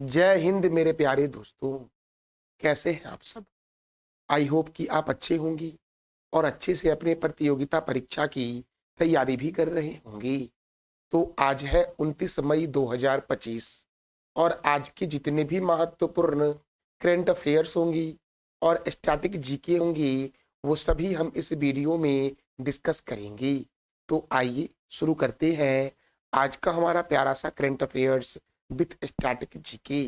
जय हिंद मेरे प्यारे दोस्तों। कैसे हैं आप सब? आई होप कि आप अच्छे होंगी और अच्छे से अपने प्रतियोगिता परीक्षा की तैयारी भी कर रहे होंगी। तो आज है 29 मई 2025 और आज के जितने भी महत्वपूर्ण करंट अफेयर्स होंगी और स्टैटिक जीके होंगी, वो सभी हम इस वीडियो में डिस्कस करेंगे। तो आइए शुरू करते हैं आज का हमारा प्यारा सा current affairs with static GK.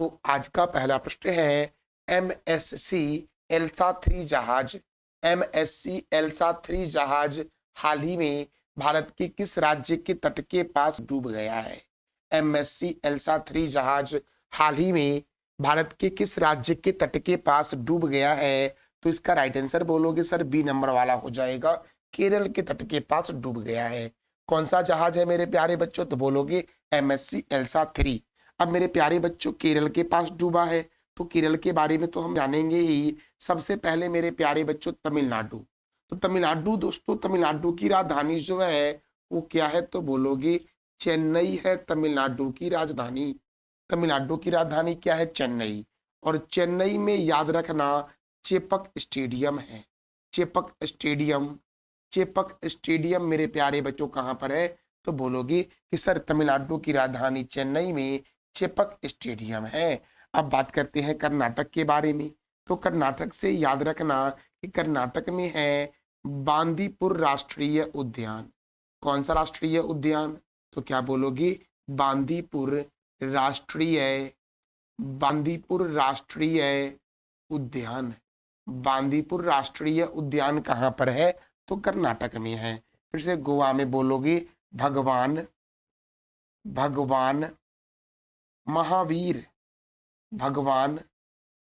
तो आज का पहला प्रश्न है, एमएससी एल्सा 3 जहाज एमएससी एल्सा 3 जहाज हाल ही में भारत के किस राज्य के तट के पास डूब गया है? एमएससी एल्सा 3 जहाज हाल ही में भारत के किस राज्य के तट के पास डूब गया है? तो इसका राइट आंसर बोलोगे सर बी नंबर वाला हो जाएगा, केरल के तट के पास डूब गया है। कौन सा जहाज है मेरे प्यारे बच्चों? तो बोलोगे एमएससी एल्सा 3। अब मेरे प्यारे बच्चों केरल के पास डूबा है, तो केरल के बारे में तो हम जानेंगे ही। सबसे पहले मेरे प्यारे बच्चों तमिलनाडु। तो तमिलनाडु दोस्तों, तमिलनाडु की राजधानी जो है वो क्या है? तो बोलोगे चेन्नई है तमिलनाडु की राजधानी। तमिलनाडु की राजधानी क्या है? चेन्नई। और चेन्नई में याद रखना चेपक स्टेडियम है। चेपक स्टेडियम, चेपक स्टेडियम मेरे प्यारे बच्चों कहाँ पर है? तो बोलोगे कि सर तमिलनाडु की राजधानी चेन्नई में चेपक स्टेडियम है। अब बात करते हैं कर्नाटक के बारे में। तो कर्नाटक से याद रखना कि कर्नाटक में है बांदीपुर राष्ट्रीय उद्यान। कौन सा राष्ट्रीय उद्यान? तो क्या बोलोगे? बांदीपुर राष्ट्रीय, बांदीपुर राष्ट्रीय उद्यान। बांदीपुर राष्ट्रीय उद्यान कहाँ पर है? तो कर्नाटक में है। फिर से गोवा में बोलोगे भगवान, भगवान महावीर, भगवान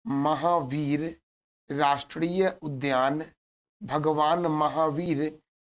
महावीर राष्ट्रीय उद्यान। भगवान महावीर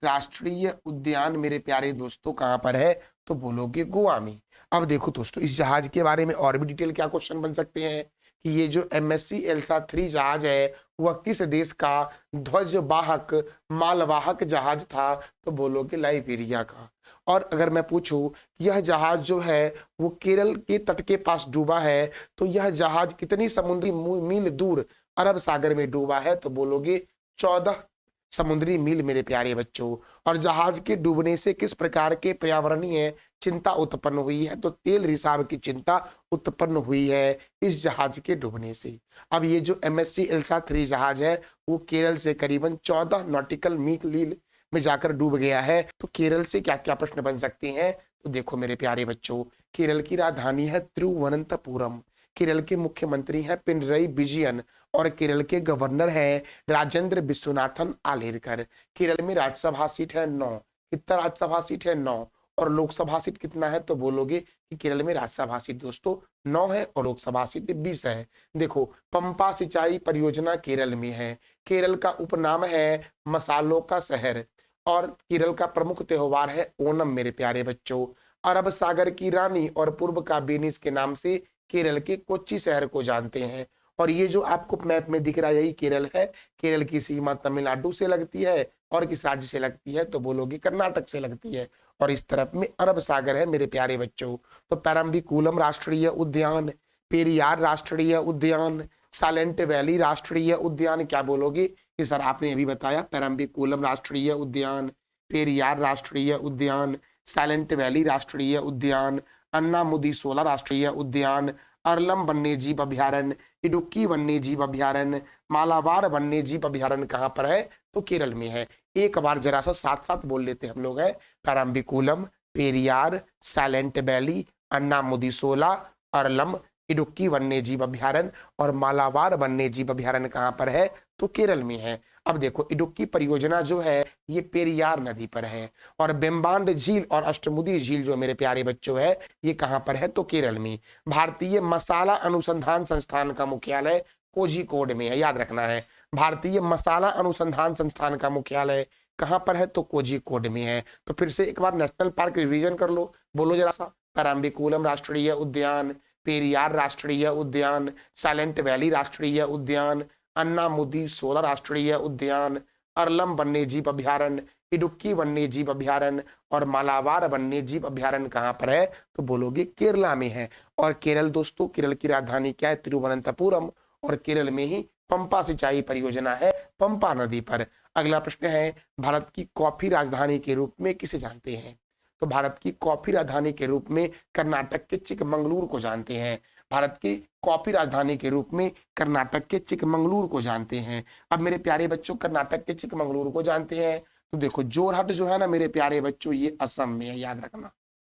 राष्ट्रीय उद्यान मेरे प्यारे दोस्तों कहाँ पर है? तो बोलोगे गोवा में। अब देखो दोस्तों, इस जहाज के बारे में और भी डिटेल क्या क्वेश्चन बन सकते हैं कि ये जो एमएससी एल्सा 3 जहाज है वह किस देश का ध्वजवाहक मालवाहक जहाज था? तो बोलोगे लाइबेरिया का। और अगर मैं पूछूं कि यह जहाज जो है वो केरल के तट के पास डूबा है, तो यह जहाज कितनी समुद्री मील दूर अरब सागर में डूबा है? तो बोलोगे 14 समुद्री मील मेरे प्यारे बच्चों। और जहाज के डूबने से किस प्रकार के पर्यावरणीय चिंता उत्पन्न हुई है? तो तेल रिसाव की चिंता उत्पन्न हुई है इस जहाज के डूबने से। अब ये जो एमएससी एल्सा 3 जहाज है वो केरल से करीबन 14 नॉटिकल मील में जाकर डूब गया है। तो केरल से क्या क्या प्रश्न बन सकते हैं? तो देखो मेरे प्यारे बच्चों, केरल की राजधानी है तिरुवनंतपुरम। केरल के मुख्यमंत्री हैं पिनरई विजयन और केरल के गवर्नर हैं राजेंद्र विश्वनाथन आलेरकर। केरल में राज्यसभा सीट है 9। कितना राज्यसभा सीट है? 9। और लोकसभा सीट कितना है? तो बोलोगे कि केरल में राज्यसभा सीट दोस्तों 9 है और लोकसभा सीट 20 है। देखो पंपा सिंचाई परियोजना केरल में है। केरल का उपनाम है मसालों का शहर और केरल का प्रमुख त्योहार है ओणम मेरे प्यारे बच्चों। अरब सागर की रानी और पूर्व का वेनिस के नाम से केरल के कोच्चि शहर को जानते हैं। और ये जो आपको मैप में दिख रहा है यही केरल है। केरल की सीमा तमिलनाडु से लगती है और किस राज्य से लगती है? तो बोलोगे कर्नाटक से लगती है। और इस तरफ में अरब सागर है मेरे प्यारे बच्चों। तो पेरम्बिकुलम राष्ट्रीय उद्यान, पेरियार राष्ट्रीय उद्यान, साइलेंट वैली राष्ट्रीय उद्यान, क्या बोलोगे कि सर आपने अभी बताया पेरम्बिकुलम राष्ट्रीय उद्यान, पेरियार राष्ट्रीय उद्यान, साइलेंट वैली राष्ट्रीय उद्यान, अन्नामुदीसोला राष्ट्रीय उद्यान, अरलम वन्यजीव अभ्यारण्य, इडुक्की वन्यजीव अभ्यारण्य, मालाबार वन्यजीव अभ्यारण्य कहाँ पर है? तो केरल में है। एक बार जरा सा साथ साथ बोल लेते हम लोग है, पेरम्बिकुलम, पेरियार, साइलेंट वैली, अन्नामुदीसोला, अरलम, इडुक्की वन्यजीव अभ्यारण्य और मालाबार वन्यजीव अभ्यारण्य कहाँ पर है? तो केरल में है। अब देखो इडुक्की परियोजना जो है ये पेरियार नदी पर है और बेम्बांड झील और अष्टमुदी झील जो मेरे प्यारे बच्चों है ये कहाँ पर है? तो केरल में। भारतीय मसाला अनुसंधान संस्थान का मुख्यालय कोझिकोड में है, याद रखना है। भारतीय मसाला अनुसंधान संस्थान का मुख्यालय कहाँ पर है? तो कोझिकोड में है। तो फिर से एक बार नेशनल पार्क रिवीजन कर लो, बोलो जरा सा। पेरम्बिकुलम राष्ट्रीय उद्यान, पेरियार राष्ट्रीय उद्यान, साइलेंट वैली राष्ट्रीय उद्यान, अन्नामुदीसोला राष्ट्रीय उद्यान, अरलम वन्यजीव अभ्यारण्य, इडुक्की वन्य जीव अभयारण्य और मालाबार वन्य जीव अभयारण्य कहाँ पर है, तो बोलोगे केरला में है। और केरल दोस्तों, केरल की राजधानी क्या है, तिरुवनंतपुरम, और केरल में ही पंपा सिंचाई परियोजना है, पंपा नदी पर। अगला प्रश्न है, भारत की कॉफी राजधानी के रूप में किसे जानते हैं, तो भारत की कॉफी राजधानी के रूप में कर्नाटक के चिकमंगलुरु को जानते हैं। भारत की कॉफी राजधानी के रूप में कर्नाटक के चिकमंगलुरु को जानते हैं। अब मेरे प्यारे बच्चों, कर्नाटक के चिकमंगलुरु को जानते हैं, तो देखो जोरहट जो है ना मेरे प्यारे बच्चों, ये असम में है, याद रखना।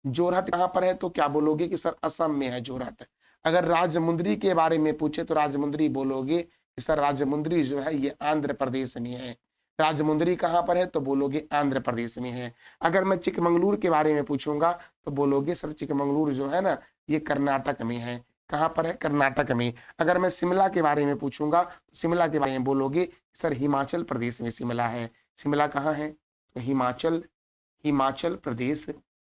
जोरहट कहाँ पर है, तो क्या बोलोगे कि सर असम में है जोरहट। अगर राजमुंदरी के बारे में पूछे तो राजमुंदरी बोलोगे कि सर राजमुंदरी जो है ये आंध्र प्रदेश में है। राजमुंदरी कहाँ पर है, तो बोलोगे आंध्र प्रदेश में है। अगर मैं चिकमंगलुरु के बारे में पूछूंगा तो बोलोगे सर चिकमंगलुरु जो है ना ये कर्नाटक में है। कहाँ पर है, कर्नाटक में। अगर मैं शिमला के बारे में पूछूंगा तो शिमला के बारे में बोलोगे सर हिमाचल प्रदेश में शिमला है। शिमला कहाँ है, तो हिमाचल, हिमाचल प्रदेश,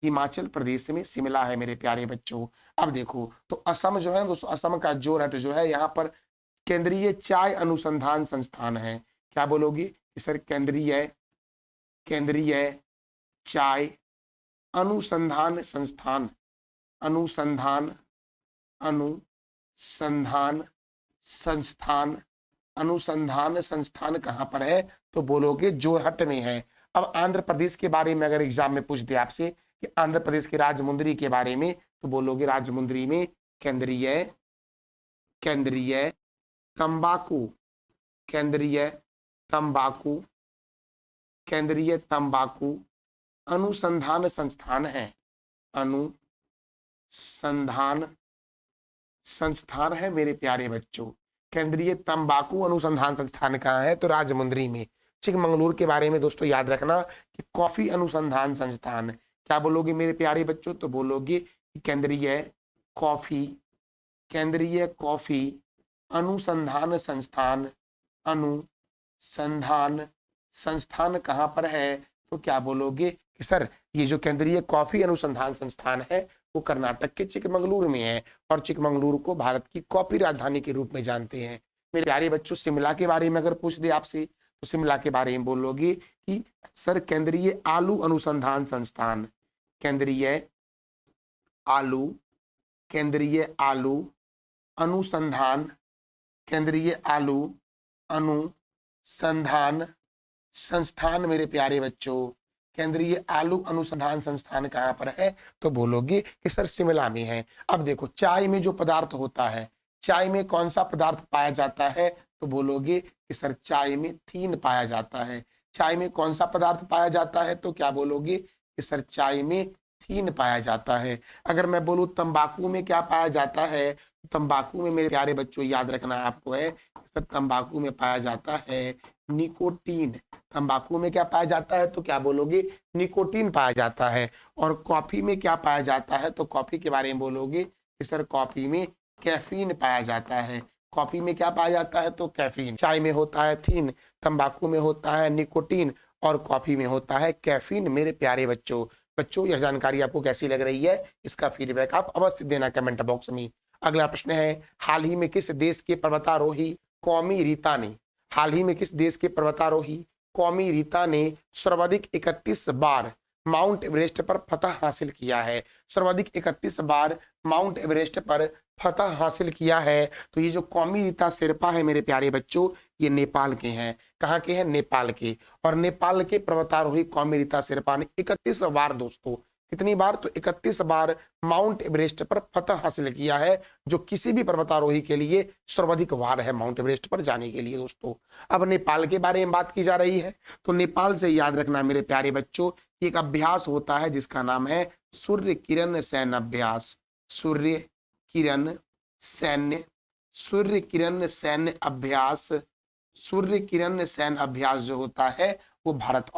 हिमाचल प्रदेश में शिमला है मेरे प्यारे बच्चों। अब देखो तो असम जो है दोस्तों, असम का जोरहट जो है यहाँ पर केंद्रीय चाय अनुसंधान संस्थान है। क्या बोलोगे कि सर केंद्रीय, केंद्रीय चाय अनुसंधान संस्थान, अनुसंधान, अनुसंधान संस्थान, अनुसंधान संस्थान कहाँ पर है, तो बोलोगे जोरहट में है। अब आंध्र प्रदेश के बारे में अगर एग्जाम में पूछ दे आपसे कि आंध्र प्रदेश के राजमुंदरी के बारे में, तो बोलोगे राजमुंदरी में केंद्रीय, केंद्रीय तंबाकू, केंद्रीय तंबाकू, केंद्रीय तंबाकू अनुसंधान संस्थान है, अनुसंधान संस्थान है मेरे प्यारे बच्चों। केंद्रीय तंबाकू अनुसंधान संस्थान कहाँ है, तो राजमुंदरी में। चिकमंगलुरु के बारे में दोस्तों याद रखना कि कॉफी अनुसंधान संस्थान। क्या बोलोगे मेरे प्यारे बच्चों, तो बोलोगे केंद्रीय कॉफी, केंद्रीय कॉफी अनुसंधान संस्थान, अनुसंधान संस्थान कहाँ पर है, तो क्या बोलोगे कि सर ये जो केंद्रीय कॉफी अनुसंधान संस्थान है वो कर्नाटक के चिकमंगलुरु में है। और चिकमंगलुरु को भारत की कॉफी राजधानी के रूप में जानते हैं। मेरे प्यारे बच्चों, शिमला के बारे में अगर पूछ दे आपसे तो शिमला के बारे में बोलोगे कि सर केंद्रीय आलू अनुसंधान संस्थान, केंद्रीय आलू, केंद्रीय आलू अनुसंधान, केंद्रीय आलू अनुसंधान संस्थान मेरे प्यारे बच्चों। केंद्रीय आलू अनुसंधान संस्थान कहाँ पर है, तो बोलोगे कि सर शिमला में है। अब देखो चाय में जो पदार्थ होता है, चाय में कौन सा पदार्थ पाया जाता है, तो बोलोगे कि सर चाय में थीन पाया जाता है। चाय में कौन सा पदार्थ पाया जाता है, तो क्या बोलोगे कि सर चाय में थीन पाया जाता है। अगर मैं बोलूं तंबाकू में क्या पाया जाता है, तंबाकू में मेरे प्यारे बच्चों याद रखना आपको है सर तंबाकू में पाया जाता है निकोटीन। तंबाकू में क्या पाया जाता है, तो क्या बोलोगे निकोटीन पाया जाता है। और कॉफी में क्या पाया जाता है, तो कॉफी के बारे में बोलोगे कि सर कॉफी में कैफीन पाया जाता है। कॉफी में क्या पाया जाता है, तो कैफीन। चाय में होता है थीन, तंबाकू में होता है निकोटीन और कॉफी में होता है कैफीन मेरे प्यारे बच्चों। बच्चों यह जानकारी आपको कैसी लग रही है, इसका फीडबैक आप अवश्य देना कमेंट बॉक्स में। अगला प्रश्न है, हाल ही में किस देश के पर्वतारोही कौमी रीता ने, हाल ही में किस देश के पर्वतारोही कौमी रीता ने सर्वाधिक 31 बार माउंट एवरेस्ट पर फतह हासिल किया है। सर्वाधिक 31 बार माउंट एवरेस्ट पर फतह हासिल किया है। तो ये जो कौमी रीता शेरपा है मेरे प्यारे बच्चों, ये नेपाल के हैं। कहाँ के हैं, नेपाल के। और नेपाल के पर्वतारोही कौमी रीता शेरपा ने 31 बार दोस्तों, कितनी बार, तो 31 बार माउंट एवरेस्ट पर फतह हासिल किया है, जो किसी भी पर्वतारोही के लिए सर्वाधिक बार है माउंट एवरेस्ट पर जाने के लिए दोस्तों। अब नेपाल के बारे में बात की जा रही है, तो नेपाल से याद रखना मेरे प्यारे बच्चों, एक अभ्यास होता है जिसका नाम है सूर्य किरण सैन्य अभ्यास। सूर्य किरण सैन्य, सूर्य किरण सैन्य अभ्यास, सूर्य किरण सैन्य अभ्यास जो होता है वो भारत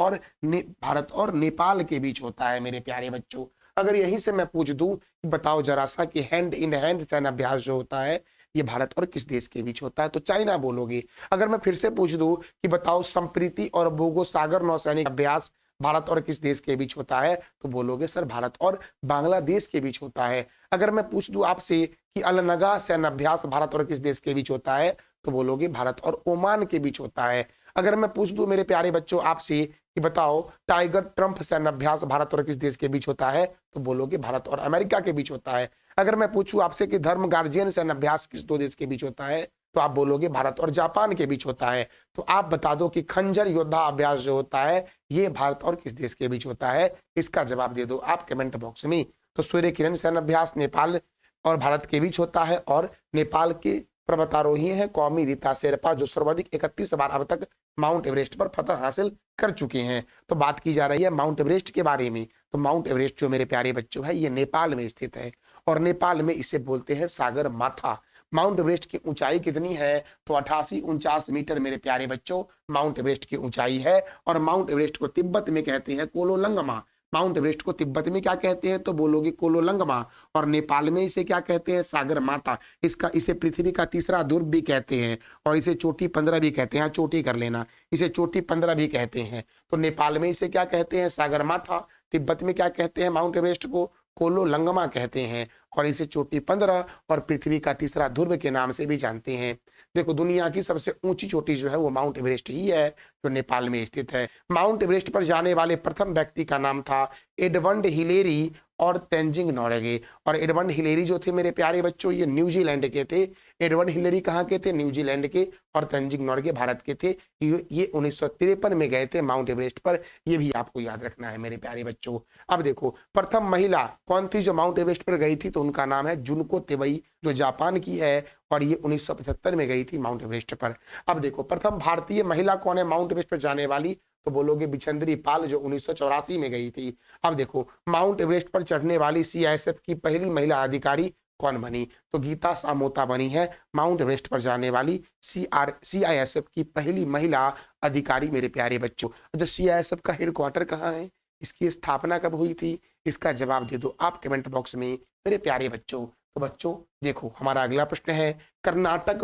और नेपाल के बीच होता है मेरे प्यारे बच्चों। अगर यहीं से मैं पूछ दूं कि बताओ जरा सा कि हैंड इन हैंड सैन्य अभ्यास जो होता है ये भारत और किस देश के बीच होता है, तो चाइना बोलोगे। अगर मैं फिर से पूछ दूं कि बताओ संप्रीति और बोगो सागर नौसैनिक अभ्यास भारत और किस देश के बीच होता है, तो बोलोगे सर भारत और बांग्लादेश के बीच होता है। अगर मैं पूछ दूं आपसे कि अलनगा सैन्य अभ्यास भारत और किस देश के बीच होता है, तो बोलोगे भारत और ओमान के बीच होता है। अगर मैं पूछ दूं मेरे प्यारे बच्चों आपसे कि बताओ टाइगर ट्रंप सैन्य अभ्यास भारत और किस देश के बीच होता है, तो बोलोगे भारत और अमेरिका के बीच होता है। अगर मैं पूछूं आपसे कि धर्म गार्जियन सैन्य अभ्यास किस दो देश के बीच होता है, तो आप बोलोगे भारत और जापान के बीच होता है। तो आप बता दो कि खंजर योद्धा अभ्यास जो होता है ये भारत और किस देश के बीच होता है, इसका जवाब दे दो आप कमेंट बॉक्स में। तो सूर्य किरण सैन्य अभ्यास नेपाल और भारत के बीच होता है, और नेपाल के पर्वतारोही हैं कौमी रीता शेरपा, जो सर्वाधिक 31 बार अब तक माउंट एवरेस्ट पर फतह हासिल कर चुके हैं। तो बात की जा रही है माउंट एवरेस्ट के बारे में। तो माउंट एवरेस्ट जो मेरे प्यारे बच्चों है ये नेपाल में स्थित है, और नेपाल में इसे बोलते हैं सागर माथा। माउंट एवरेस्ट की ऊंचाई कितनी है, तो 88-49 मीटर मेरे प्यारे बच्चों माउंट एवरेस्ट की ऊंचाई है। और माउंट एवरेस्ट को तिब्बत में कहते हैं कोलोलंगमा। माउंट एवरेस्ट को तिब्बत में क्या कहते हैं, तो बोलोगे कोलोलंगमा। और नेपाल में इसे क्या कहते हैं, सागर माता। इसे पृथ्वी का तीसरा ध्रुव भी कहते हैं, और इसे चोटी 15 भी कहते हैं। चोटी कर लेना, इसे चोटी 15 भी कहते हैं। तो नेपाल में इसे क्या कहते हैं, सागर माथा। तिब्बत में क्या कहते हैं, माउंट एवरेस्ट को कोलोलंगमा कहते हैं, और इसे चोटी 15 और पृथ्वी का तीसरा ध्रुव के नाम से भी जानते हैं। देखो दुनिया की सबसे ऊंची चोटी जो है वो माउंट एवरेस्ट ही है, जो नेपाल में स्थित है। माउंट एवरेस्ट पर जाने वाले प्रथम व्यक्ति का नाम था एडमंड हिलेरी और तेंजिंग नोर्गे। और एडमंड हिलेरी जो थे मेरे प्यारे बच्चों ये न्यूजीलैंड के थे। एडमंड हिलेरी कहाँ के थे, न्यूजीलैंड के। और तेंजिंग नोर्गे भारत के थे। ये 1953 में गए थे माउंट एवरेस्ट पर, ये भी आपको याद रखना है मेरे प्यारे बच्चों। अब देखो प्रथम महिला कौन थी जो माउंट एवरेस्ट पर गई थी, तो उनका नाम है जुनको तेवई, जो जापान की है, और ये 1975 में गई थी माउंट एवरेस्ट पर। अब देखो प्रथम भारतीय महिला कौन है माउंट एवरेस्ट पर जाने वाली, तो बोलोगे बिचंद्री पाल, जो 1984 में गई थी। अब देखो माउंट एवरेस्ट पर चढ़ने वाली सीआईएसएफ की पहली महिला अधिकारी कौन बनी, तो गीता सामोता बनी है माउंट एवरेस्ट पर जाने वाली सीआईएसएफ की पहली महिला अधिकारी मेरे प्यारे बच्चों। अच्छा सीआईएसएफ का हेडक्वार्टर कहाँ है, इसकी स्थापना कब हुई थी, इसका जवाब दे दो आप कमेंट बॉक्स में मेरे प्यारे बच्चों। तो बच्चों देखो हमारा अगला प्रश्न है, कर्नाटक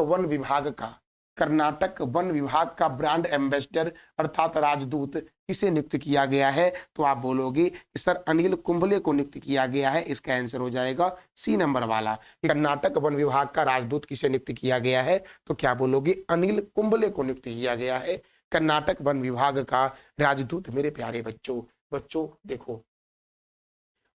वन विभाग का ब्रांड एम्बेसडर अर्थात राजदूत किसे नियुक्त किया गया है, तो आप बोलोगे कि सर अनिल कुंबले को नियुक्त किया गया है। इसका आंसर हो जाएगा सी नंबर वाला। कर्नाटक वन विभाग का राजदूत किसे नियुक्त किया गया है, तो क्या बोलोगे अनिल कुंबले को नियुक्त किया गया है कर्नाटक वन विभाग का राजदूत मेरे प्यारे बच्चों। बच्चों देखो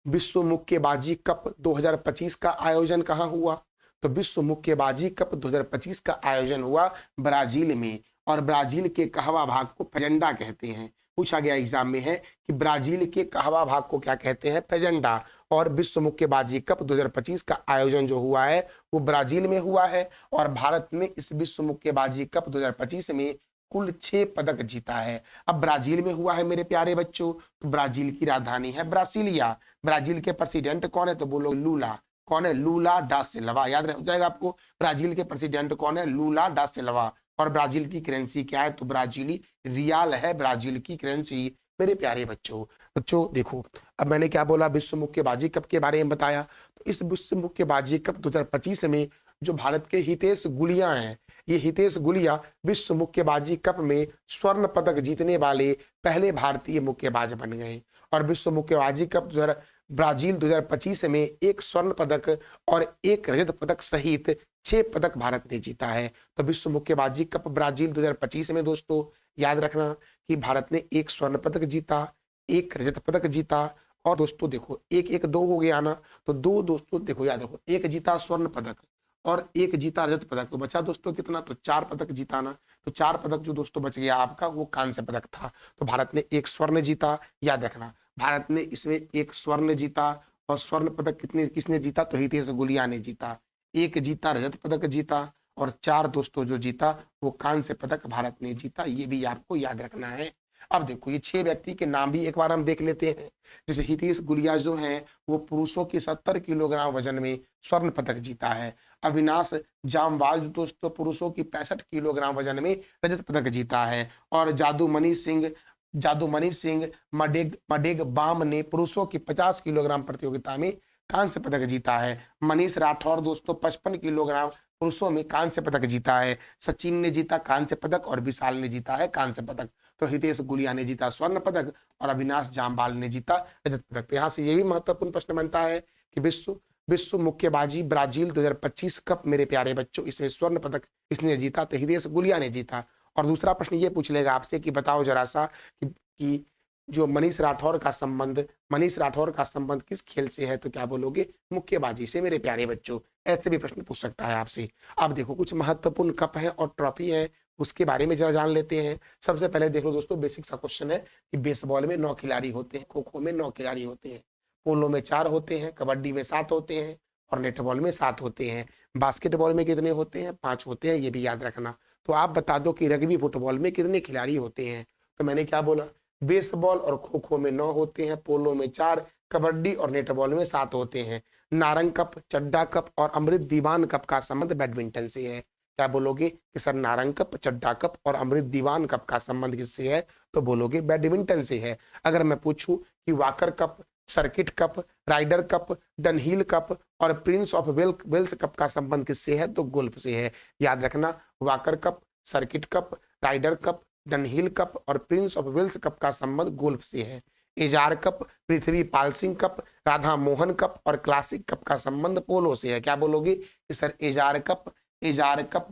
विश्व मुक्केबाजी कप 2025 का आयोजन कहाँ हुआ, तो विश्व मुक्केबाजी कप 2025 का आयोजन हुआ ब्राजील में। और ब्राजील के कहवा भाग को फेजेंडा कहते हैं। पूछा गया एग्जाम में है कि ब्राजील के कहवा भाग को क्या कहते हैं, फेजेंडा। और विश्व मुक्केबाजी कप 2025 का आयोजन जो हुआ है वो ब्राजील में हुआ है। और भारत ने इस विश्व मुक्केबाजी कप 2025 में कुल 6 पदक जीता है। अब ब्राजील में हुआ है मेरे प्यारे बच्चों, तो ब्राजील की राजधानी है ब्रासिलिया। ब्राजील के प्रेसिडेंट कौन है, तो बोलो लूला। कौन है, लूला डा सिल्वा। याद रह जाएगा आपको, ब्राजील के प्रेसिडेंट कौन है, लूला डा सिल्वा। और ब्राजील की करेंसी क्या है, तो ब्राजीली रियाल है ब्राजील की करेंसी मेरे प्यारे बच्चों। देखो अब मैंने क्या बोला, विश्व मुक्केबाजी कप के बारे में बताया। तो इस विश्व मुक्केबाजी कप 2025 में जो भारत के हितेश गुलिया हैं, ये हितेश गुलिया विश्व मुक्केबाजी कप में स्वर्ण पदक जीतने वाले पहले भारतीय मुक्केबाज बन गए। और विश्व मुक्केबाजी कप ब्राजील 2025 में 1 स्वर्ण पदक और 1 रजत पदक सहित 6 पदक भारत ने जीता है। तो विश्व मुक्केबाजी कप ब्राजील 2025 में दोस्तों याद रखना कि भारत ने 1 स्वर्ण पदक जीता, 1 रजत पदक जीता, और दोस्तों देखो 1-1-2 हो गया ना, तो 2 दोस्तों देखो याद रखो, 1 जीता स्वर्ण पदक और 1 जीता रजत पदक, तो बचा दोस्तों कितना, तो 4 पदक जीता ना। तो 4 पदक जो दोस्तों बच गया आपका वो कांस्य पदक था। तो भारत ने 1 स्वर्ण जीता, याद रखना भारत ने इसमें 1 स्वर्ण जीता। और स्वर्ण पदक किसने जीता, तो हितेश गुलिया ने जीता। 1 जीता रजत पदक जीता, और 4 दोस्तों जो जीता वो कांस्य पदक भारत ने जीता। ये भी आपको याद रखना है। अब देखो ये 6 व्यक्ति के नाम भी एक बार हम देख लेते हैं। जैसे हितेश गुलिया जो हैं वो पुरुषों के 70 किलोग्राम वजन में स्वर्ण पदक जीता है। अविनाश जामवाल दोस्तों पुरुषों की 65 किलोग्राम वजन में रजत पदक जीता है। और जादूमणि सिंह मडेग बाम ने पुरुषों की 50 किलोग्राम प्रतियोगिता में कांस्य पदक जीता है। मनीष राठौर दोस्तों 55 किलोग्राम पुरुषों में कांस्य पदक जीता है। सचिन ने जीता कांस्य पदक और विशाल ने जीता है कांस्य पदक। तो हितेश गुलिया ने जीता स्वर्ण पदक और अविनाश जामवाल ने जीता रजत पदक। तो यहाँ से ये भी महत्वपूर्ण प्रश्न बनता है कि विश्व मुक्केबाजी ब्राजील 2025 कप मेरे प्यारे बच्चों इसमें स्वर्ण पदक इसने जीता, तो हितेश गुलिया ने जीता। और दूसरा प्रश्न ये पूछ लेगा आपसे कि बताओ जरा सा कि जो मनीष राठौर का संबंध किस खेल से है, तो क्या बोलोगे? मुक्केबाजी से मेरे प्यारे बच्चों। ऐसे भी प्रश्न पूछ सकता है आपसे। अब देखो कुछ महत्वपूर्ण कप है और ट्रॉफी है, उसके बारे में जरा जान लेते हैं। सबसे पहले देख लो दोस्तों, बेसिक सा क्वेश्चन है कि बेसबॉल में 9 खिलाड़ी होते हैं, खो खो में 9 खिलाड़ी होते हैं, पोलो में 4 होते हैं, कबड्डी में 7 होते हैं और नेटबॉल में 7 होते हैं। बास्केटबॉल में कितने होते हैं? 5 होते हैं, ये भी याद रखना। तो आप बता दो कि रग्बी फुटबॉल में कितने खिलाड़ी होते हैं? तो मैंने क्या बोला, बेसबॉल और खो खो में 9 होते हैं, पोलो में 4, कबड्डी और नेटबॉल में 7 होते हैं। नारंग कप, चड्डा कप और अमृत दीवान कप का संबंध बैडमिंटन से है। क्या बोलोगे कि sir Narang cup, Chadha cup और अमृत दीवान कप का संबंध किससे है? तो बोलोगे बैडमिंटन से है। अगर मैं पूछूं कि Walker cup, circuit cup, Rider cup, Dunhill cup और प्रिंस ऑफ वेल्स कप का संबंध किससे है? तो गोल्फ से है। याद रखना, Walker cup, circuit cup, Rider cup, Dunhill cup और प्रिंस ऑफ वेल्स कप का संबंध गोल्फ से है। Ezra cup, Prithvi Pal Singh cup, Radha Mohan cup और क्लासिक कप का संबंध पोलो से है। क्या बोलोगे कि sir Ezra cup,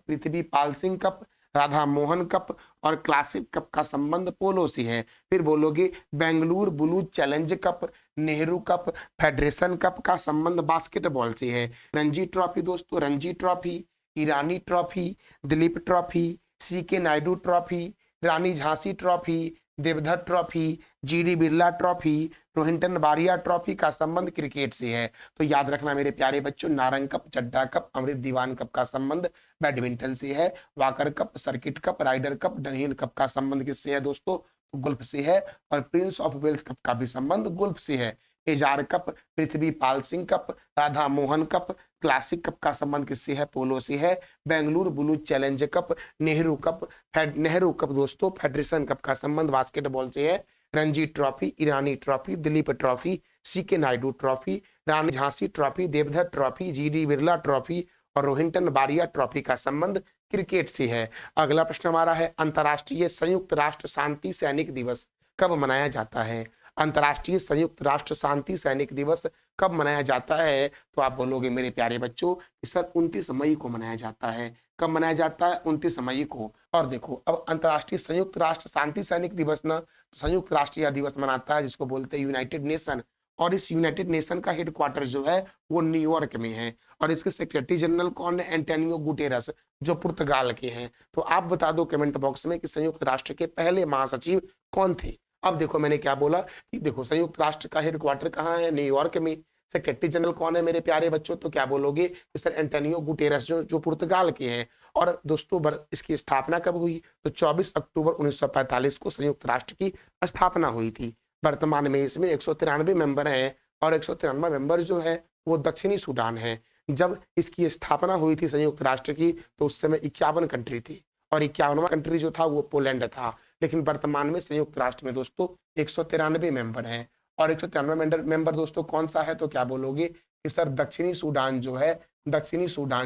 Prithvi Pal Singh cup, Radha Mohan cup और क्लासिक कप का संबंध पोलो से है। फिर बोलोगे Bengaluru blue challenge cup, Nehru cup, federation cup का संबंध बास्केटबॉल से है। रणजी ट्रॉफी दोस्तों, Ranji trophy, Irani trophy, Dilip trophy, CK Naidu trophy, Rani Jhansi trophy, Deodhar trophy, GD Birla trophy, Rohinton Baria trophy का संबंध क्रिकेट से है। तो याद रखना मेरे प्यारे बच्चों, Narang cup, Chadha cup, Amrit Diwan cup का संबंध बैडमिंटन से है। Walker cup, circuit cup, Rider cup, Dunhill cup का संबंध किससे है दोस्तों? तो गोल्फ से है। और प्रिंस ऑफ वेल्स कप का भी संबंध गोल्फ से है। Ezra cup, Prithvi Pal Singh cup, Radha Mohan cup, classic cup का संबंध किससे है? पोलो से है। Bengaluru blue challenge cup, Nehru cup दोस्तों, फेडरेशन कप का संबंध बास्केटबॉल से है। Ranji trophy, Irani trophy, Dilip trophy, CK Naidu trophy, Rani Jhansi trophy, Deodhar trophy, GD Birla trophy और रोहिंटन बारिया ट्रॉफी का संबंध क्रिकेट से है। अगला प्रश्न हमारा है, अंतर्राष्ट्रीय संयुक्त राष्ट्र शांति सैनिक दिवस कब मनाया जाता है? अंतर्राष्ट्रीय संयुक्त राष्ट्र शांति सैनिक दिवस कब मनाया जाता है? तो आप बोलोगे मेरे प्यारे बच्चों कि सर 29 मई को मनाया जाता है। कब मनाया जाता है? 29 मई को। और देखो, अब अंतर्राष्ट्रीय संयुक्त राष्ट्र शांति सैनिक दिवस ना, तो संयुक्त राष्ट्र यह दिवस मनाता है जिसको बोलते हैं यूनाइटेड नेशन। और इस यूनाइटेड नेशन का हेडक्वार्टर जो है वो न्यूयॉर्क में है। और इसके सेक्रेटरी जनरल कौन है? एंटोनियो गुटेरस, जो पुर्तगाल के हैं। तो आप बता दो कमेंट बॉक्स में कि संयुक्त राष्ट्र के पहले महासचिव कौन थे? अब देखो मैंने क्या बोला कि देखो संयुक्त राष्ट्र का हेडक्वार्टर कहाँ है? न्यूयॉर्क में। सेक्रेटरी जनरल कौन है मेरे प्यारे बच्चों? तो क्या बोलोगे कि सर एंटोनियो गुटेरस, जो पुर्तगाल के हैं। और दोस्तों इसकी स्थापना कब हुई? तो 24 अक्टूबर 1945 को संयुक्त राष्ट्र की स्थापना हुई थी। वर्तमान में इसमें 193 मेंबर हैं और 193 मेंबर जो है वो दक्षिणी सूडान है। जब इसकी स्थापना हुई थी संयुक्त राष्ट्र की, तो उस समय 51 कंट्री थी और 51वां कंट्री जो था वो पोलैंड था। लेकिन वर्तमान में संयुक्त राष्ट्र में दोस्तों 193 मेंबर हैं। और 193 मेंबर दोस्तों कौन सा है? तो क्या बोलोगे कि सर दक्षिणी सूडान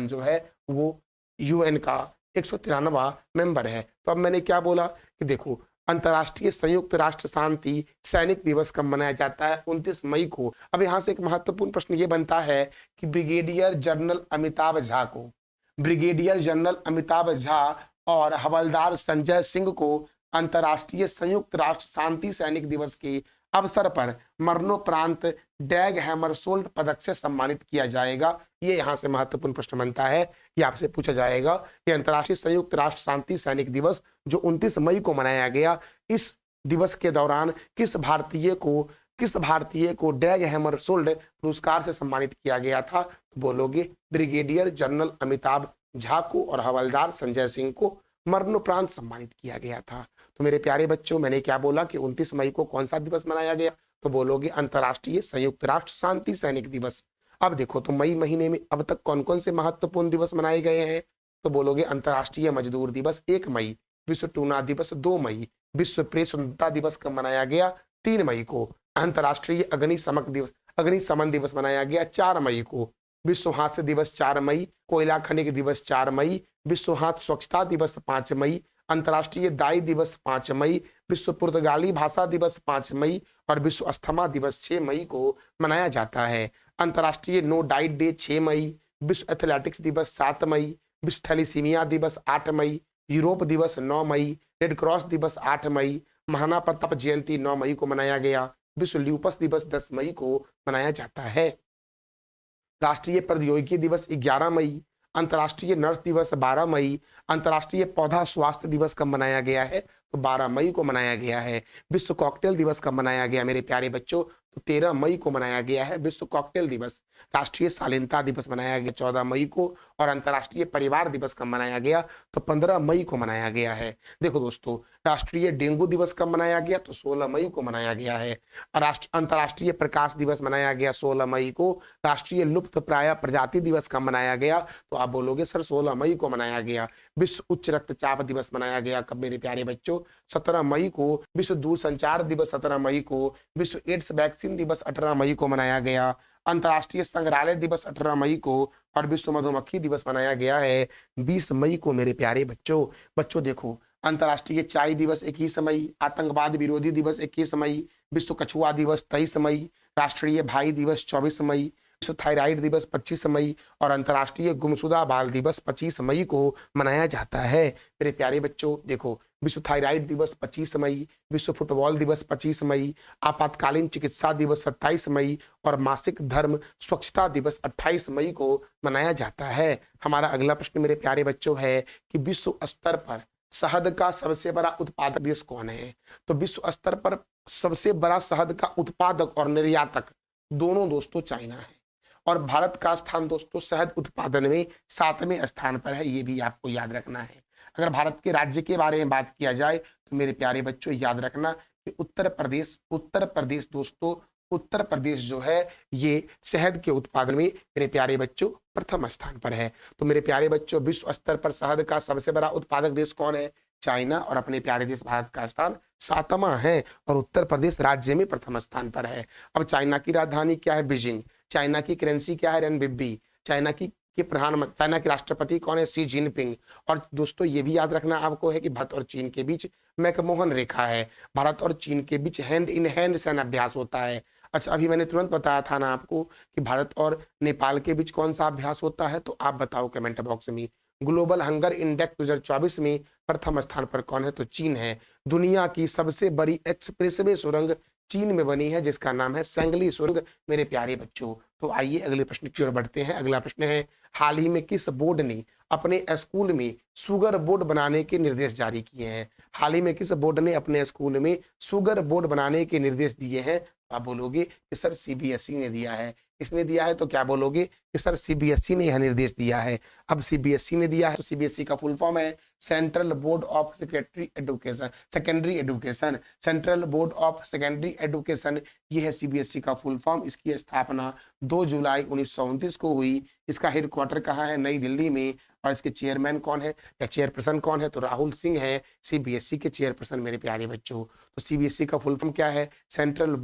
जो है वो यूएन का 193वां मेंबर है। तो अब मैंने क्या बोला कि देखो अंतर्राष्ट्रीय संयुक्त राष्ट्र शांति सैनिक दिवस कब मनाया जाता है? 29 मई को। अब यहाँ से एक महत्वपूर्ण प्रश्न ये बनता है कि ब्रिगेडियर जनरल अमिताभ झा और हवलदार संजय सिंह को अंतर्राष्ट्रीय संयुक्त राष्ट्र शांति सैनिक दिवस के अवसर पर मरणोपरांत डैग हैमरशोल्ड पदक से सम्मानित किया जाएगा। ये यहाँ से महत्वपूर्ण प्रश्न बनता है कि आपसे पूछा जाएगा कि अंतर्राष्ट्रीय संयुक्त राष्ट्र शांति सैनिक दिवस जो 29 मई को मनाया गया, इस दिवस के दौरान किस भारतीय को डैग हैमरशोल्ड पुरस्कार से सम्मानित किया गया था? तो बोलोगे ब्रिगेडियर जनरल अमिताभ झा को और हवलदार संजय सिंह को मरणोपरांत सम्मानित किया गया था। तो मेरे प्यारे बच्चों मैंने क्या बोला कि 29 मई को कौन सा दिवस मनाया गया? तो बोलोगे अंतर्राष्ट्रीय संयुक्त राष्ट्र शांति सैनिक दिवस। अब देखो तो मई महीने में अब तक कौन कौन से महत्वपूर्ण दिवस मनाए गए हैं? तो बोलोगे अंतर्राष्ट्रीय मजदूर दिवस 1 मई, विश्व टूना दिवस 2 मई, विश्व प्रेस स्वतंत्रता दिवस कब मनाया गया? 3 मई को। अंतर्राष्ट्रीय अग्निशमन दिवस मनाया गया 4 मई को। विश्व हास्य दिवस 4 मई, कोयला खनिक दिवस 4 मई, विश्व हाथ स्वच्छता दिवस 5 मई, अंतर्राष्ट्रीय दाई दिवस 5 मई, विश्व पुर्तगाली भाषा दिवस 5 मई और विश्व अस्थमा दिवस 6 मई को मनाया जाता है। अंतर्राष्ट्रीय नो डाइट डे 6 मई, विश्व एथलेटिक्स दिवस 7 मई, विश्व थैलीसीमिया दिवस 8 मई, यूरोप दिवस 9 मई, रेड क्रॉस दिवस 8 मई, महाराणा प्रताप जयंती 9 मई को मनाया गया, विश्व ल्यूपस दिवस 10 मई को मनाया जाता है, राष्ट्रीय प्रौद्योगिकी दिवस 11 मई, अंतर्राष्ट्रीय नर्स दिवस 12 मई, अंतर्राष्ट्रीय पौधा स्वास्थ्य दिवस कब मनाया गया है, तो 12 मई को मनाया गया है। विश्व कॉकटेल दिवस कब मनाया गया मेरे प्यारे बच्चों, तो 13 मई को मनाया गया है विश्व कॉकटेल दिवस। राष्ट्रीय शालीनता दिवस मनाया गया 14 मई को, और अंतर्राष्ट्रीय परिवार दिवस कब मनाया गया, तो 15 मई को मनाया गया है। देखो दोस्तों, राष्ट्रीय डेंगू दिवस कब मनाया गया, तो 16 मई को मनाया गया है। अंतर्राष्ट्रीय प्रकाश दिवस मनाया गया 16 मई को। राष्ट्रीय लुप्त प्राय प्रजाति दिवस कब मनाया गया, तो आप बोलोगे सर 16 मई को मनाया गया। विश्व उच्च रक्तचाप दिवस मनाया गया कब मेरे प्यारे बच्चों, 17 मई को। विश्व दूरसंचार दिवस 17 मई को। विश्व एड्स वैक्सीन दिवस 18 मई को मनाया गया। अंतर्राष्ट्रीय संग्रहालय दिवस 18 मई को, और विश्व मधुमक्खी दिवस मनाया गया है 20 मई को मेरे प्यारे बच्चों। बच्चों देखो, अंतर्राष्ट्रीय चाय दिवस 21 मई, आतंकवाद विरोधी दिवस 21 मई, विश्व कछुआ दिवस 23 मई, राष्ट्रीय भाई दिवस 24 मई, विश्व थायराइड दिवस 25 मई, और अंतर्राष्ट्रीय गुमशुदा बाल दिवस 25 मई को मनाया जाता है मेरे प्यारे बच्चों। देखो, विश्व थायराइड दिवस 25 मई, विश्व फुटबॉल दिवस 25 मई, आपातकालीन चिकित्सा दिवस 27 मई, और मासिक धर्म स्वच्छता दिवस 28 मई को मनाया जाता है। हमारा अगला प्रश्न मेरे प्यारे बच्चों है कि विश्व स्तर पर शहद का सबसे बड़ा उत्पादक देश कौन है, तो विश्व स्तर पर सबसे बड़ा शहद का उत्पादक और निर्यातक दोनों दोस्तों चाइना है, और भारत का स्थान दोस्तों शहद उत्पादन में 7वें स्थान पर है, ये भी आपको याद रखना है। अगर भारत के राज्य के बारे में बात किया जाए तो मेरे प्यारे बच्चों याद रखना कि उत्तर प्रदेश दोस्तों, उत्तर प्रदेश जो है ये शहद के उत्पादन में मेरे प्यारे बच्चों प्रथम स्थान पर है। तो मेरे प्यारे बच्चों, विश्व स्तर पर शहद का सबसे बड़ा उत्पादक देश कौन है, चाइना, और अपने प्यारे देश भारत का स्थान 7वां है, और उत्तर प्रदेश राज्य में प्रथम स्थान पर है। अब चाइना की राजधानी क्या है, बीजिंग। चाइना की करेंसी क्या है, रेनबिब्बी। चाइना की चाइना के राष्ट्रपति कौन है, शी जिनपिंग। और दोस्तों ये भी याद रखना आपको है कि भारत और चीन के बीच मैकमोहन रेखा है, भारत और चीन के बीच हैंड इन हैंड सैन्य अभ्यास होता है। अच्छा, अभी मैंने तुरंत बताया था ना आपको कि भारत और नेपाल के बीच कौन सा अभ्यास होता है, तो आप बताओ कमेंट बॉक्स में। ग्लोबल हंगर इंडेक्स 2024 में प्रथम स्थान पर कौन है, तो चीन है। दुनिया की सबसे बड़ी एक्सप्रेसवे सुरंग चीन में बनी है, जिसका नाम है सैंगली सुरंग मेरे प्यारे बच्चों। तो आइए अगले प्रश्न की ओर बढ़ते हैं। अगला प्रश्न है, हाल ही में किस बोर्ड ने अपने स्कूल में शुगर बोर्ड बनाने के निर्देश जारी किए हैं। हाल ही में किस बोर्ड ने अपने स्कूल में शुगर बोर्ड बनाने के निर्देश दिए हैं, आप बोलोगे कि सर सीबीएसई ने दिया है। किसने दिया है, तो क्या बोलोगे कि सर सीबीएसई ने यह निर्देश दिया है। अब सीबीएसई ने दिया है तो सीबीएसई का फुल फॉर्म है central board of secondary education. Central board of secondary education, ये है सीबीएसई का फुल फॉर्म। इसकी स्थापना 2 जुलाई 1929 को हुई। इसका हेडक्वार्टर कहाँ है, नई दिल्ली में। और इसके चेयरमैन कौन है या चेयरपर्सन कौन है, तो राहुल सिंह है सीबीएसई के चेयरपर्सन मेरे प्यारे बच्चों। तो सीबीएसई का फुल फॉर्म क्या है, central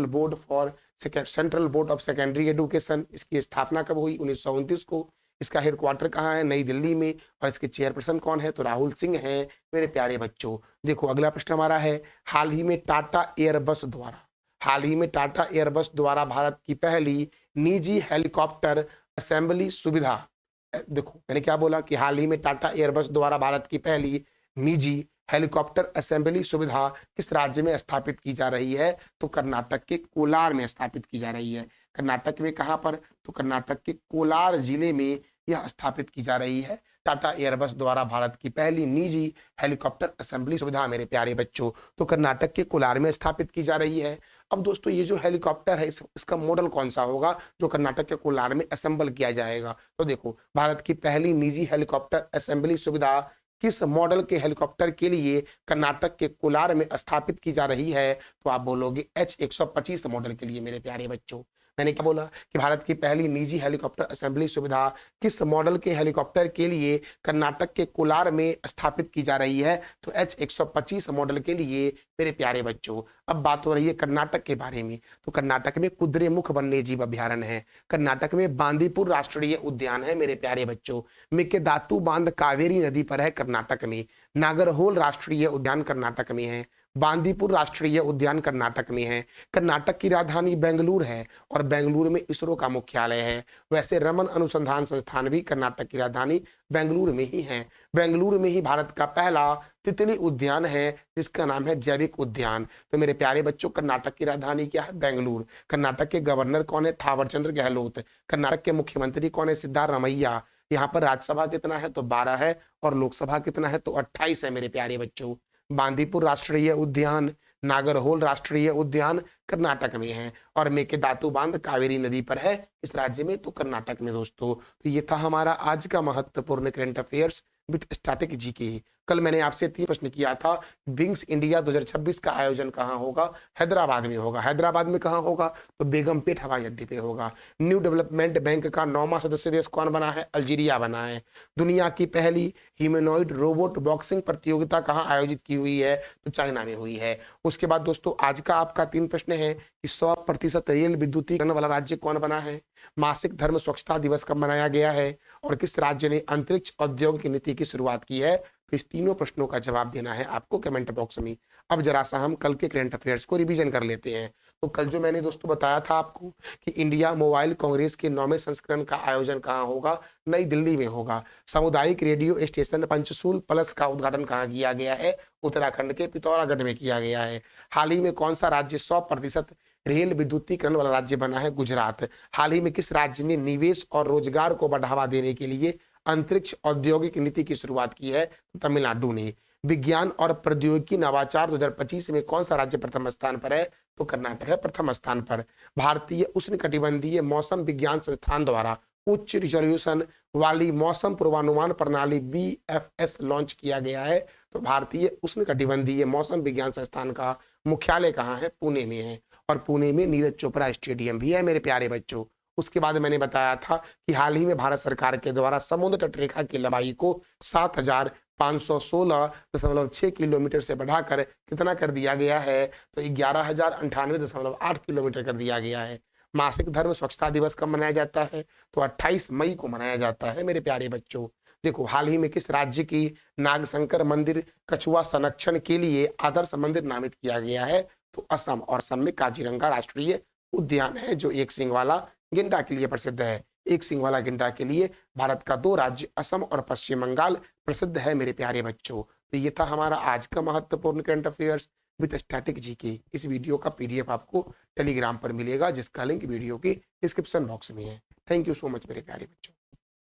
board of secondary education. इसकी स्थापना कब हुई, 1929 को। इसका हेडक्वार्टर कहाँ है, नई दिल्ली में। और इसके चेयरपर्सन कौन है, तो राहुल सिंह है मेरे प्यारे बच्चों। देखो अगला प्रश्न हमारा है, हाल ही में टाटा एयरबस द्वारा भारत की पहली निजी हेलीकॉप्टर असेंबली सुविधा। देखो मैंने क्या बोला कि हाल ही में टाटा एयरबस द्वारा भारत की पहली निजी हेलीकॉप्टर असेंबली सुविधा किस राज्य में स्थापित की जा रही है, तो कर्नाटक के कोलार में स्थापित की जा रही है। कर्नाटक में कहां पर, तो कर्नाटक के कोलार जिले में यह स्थापित की जा रही है। टाटा एयरबस द्वारा भारत की पहली निजी हेलीकॉप्टर असेंबली सुविधा मेरे प्यारे बच्चों, तो कर्नाटक के कोलार में स्थापित की जा रही है। अब दोस्तों ये जो हेलीकॉप्टर है इसका मॉडल कौन सा होगा जो कर्नाटक के कोलार में असेंबल किया जाएगा, तो देखो भारत की पहली निजी हेलीकॉप्टर असेंबली सुविधा किस मॉडल के हेलीकॉप्टर के लिए कर्नाटक के कोलार में स्थापित की जा रही है, तो आप बोलोगे H-125 मॉडल के लिए मेरे प्यारे बच्चों। मैंने क्या बोला कि भारत की पहली निजी हेलीकॉप्टर असेंबली सुविधा किस मॉडल के हेलीकॉप्टर के लिए कर्नाटक के कोलार में स्थापित की जा रही है, तो H-125 मॉडल के लिए मेरे प्यारे बच्चों। अब बात हो रही है कर्नाटक के बारे में, तो कर्नाटक में कुद्रेमुख वन्यजीव अभ्यारण्य है, कर्नाटक में बांदीपुर राष्ट्रीय उद्यान है मेरे प्यारे बच्चों, मेकेदातु बांध कावेरी नदी पर है कर्नाटक में, नागरहोल राष्ट्रीय उद्यान कर्नाटक में है, बांदीपुर राष्ट्रीय उद्यान कर्नाटक में है। कर्नाटक की राजधानी बेंगलुरु है और बेंगलुरु में इसरो का मुख्यालय है। वैसे रमन अनुसंधान संस्थान भी कर्नाटक की राजधानी बेंगलुरु में ही है। बेंगलुरु में ही भारत का पहला तितली उद्यान है जिसका नाम है जैविक उद्यान। तो मेरे प्यारे बच्चों, कर्नाटक की राजधानी क्या है? बेंगलुरु। कर्नाटक के गवर्नर कौन है? थावरचंद्र गहलोत। कर्नाटक के मुख्यमंत्री कौन है? सिद्धारमैया। यहाँ पर राज्यसभा कितना है? तो 12 है और लोकसभा कितना है? तो 28 है मेरे प्यारे बच्चों। बांदीपुर राष्ट्रीय उद्यान, नागरहोल राष्ट्रीय उद्यान कर्नाटक में है और मेकेदातु बांध कावेरी नदी पर है। इस राज्य में तो कर्नाटक में दोस्तों। तो ये था हमारा आज का महत्वपूर्ण current affairs with static GK. कल मैंने आपसे 3 प्रश्न किया था। विंग्स इंडिया 2026 का आयोजन कहाँ होगा? हैदराबाद में होगा। हैदराबाद में कहाँ होगा? तो बेगमपेट हवाई अड्डे पे होगा। न्यू डेवलपमेंट बैंक का 9वां सदस्य देश कौन बना है? अल्जीरिया बना है। दुनिया की पहली ह्यूमनॉइड रोबोट बॉक्सिंग प्रतियोगिता कहाँ आयोजित की हुई है? तो चाइना में हुई है। उसके बाद दोस्तों आज का आपका 3 प्रश्न है कि 100% रेल विद्युतीकरण वाला राज्य कौन बना है? मासिक धर्म स्वच्छता दिवस कब मनाया गया है? और किस राज्य ने अंतरिक्ष औद्योगिक नीति की शुरुआत की है? तो इस तीनों प्रश्नों का जवाब देना है आपको कमेंट बॉक्स में। अब जरा सा हम कल के करंट अफेयर्स को रिवीजन कर लेते हैं। तो कल जो मैंने दोस्तों बताया था आपको कि इंडिया मोबाइल कांग्रेस के 9वें संस्करण का आयोजन कहाँ होगा? नई दिल्ली में होगा। सामुदायिक रेडियो स्टेशन पंचसूल प्लस का उद्घाटन कहाँ किया गया है? उत्तराखंड के पिथौरागढ़ में किया गया है। हाल ही में कौन सा राज्य 100% रेल विद्युतीकरण वाला राज्य बना है? गुजरात। हाल ही में किस राज्य ने निवेश और रोजगार को बढ़ावा देने के लिए अंतरिक्ष औद्योगिक नीति की शुरुआत की है? तमिलनाडु ने। विज्ञान और प्रौद्योगिकी नवाचार 2025 में कौन सा राज्य प्रथम स्थान पर है? तो कर्नाटक है प्रथम स्थान पर। भारतीय उष्णकटिबंधीय मौसम विज्ञान संस्थान द्वारा उच्च रिजोल्यूशन वाली मौसम पूर्वानुमान प्रणाली BFS लॉन्च किया गया है। तो भारतीय उष्णकटिबंधीय मौसम विज्ञान संस्थान का मुख्यालय कहाँ है? पुणे में है। और पुणे में नीरज चोपड़ा स्टेडियम भी है मेरे प्यारे बच्चों। उसके बाद मैंने बताया था कि हाल ही में भारत सरकार के द्वारा समुद्र तट रेखा की लंबाई को 7,516.6 किलोमीटर से बढ़ाकर कितना कर दिया गया है? तो 11,098.8 किलोमीटर कर दिया गया है। मासिक धर्म स्वच्छता दिवस कब मनाया जाता है? तो 28 मई को मनाया जाता है मेरे प्यारे बच्चों। देखो, हाल ही में किस राज्य की नागशंकर मंदिर कछुआ संरक्षण के लिए आदर्श मंदिर नामित किया गया है? तो असम। और असम में काजीरंगा राष्ट्रीय उद्यान है जो एक सींग वाला गेंडा के लिए प्रसिद्ध है। एक सींग वाला गेंडा के लिए भारत का 2 राज्य असम और पश्चिम बंगाल प्रसिद्ध है मेरे प्यारे बच्चों। तो ये था हमारा आज का महत्वपूर्ण current affairs with static GK. इस वीडियो का PDF आपको टेलीग्राम पर मिलेगा जिसका लिंक वीडियो की डिस्क्रिप्शन बॉक्स में है। थैंक यू सो मच मेरे प्यारे बच्चों।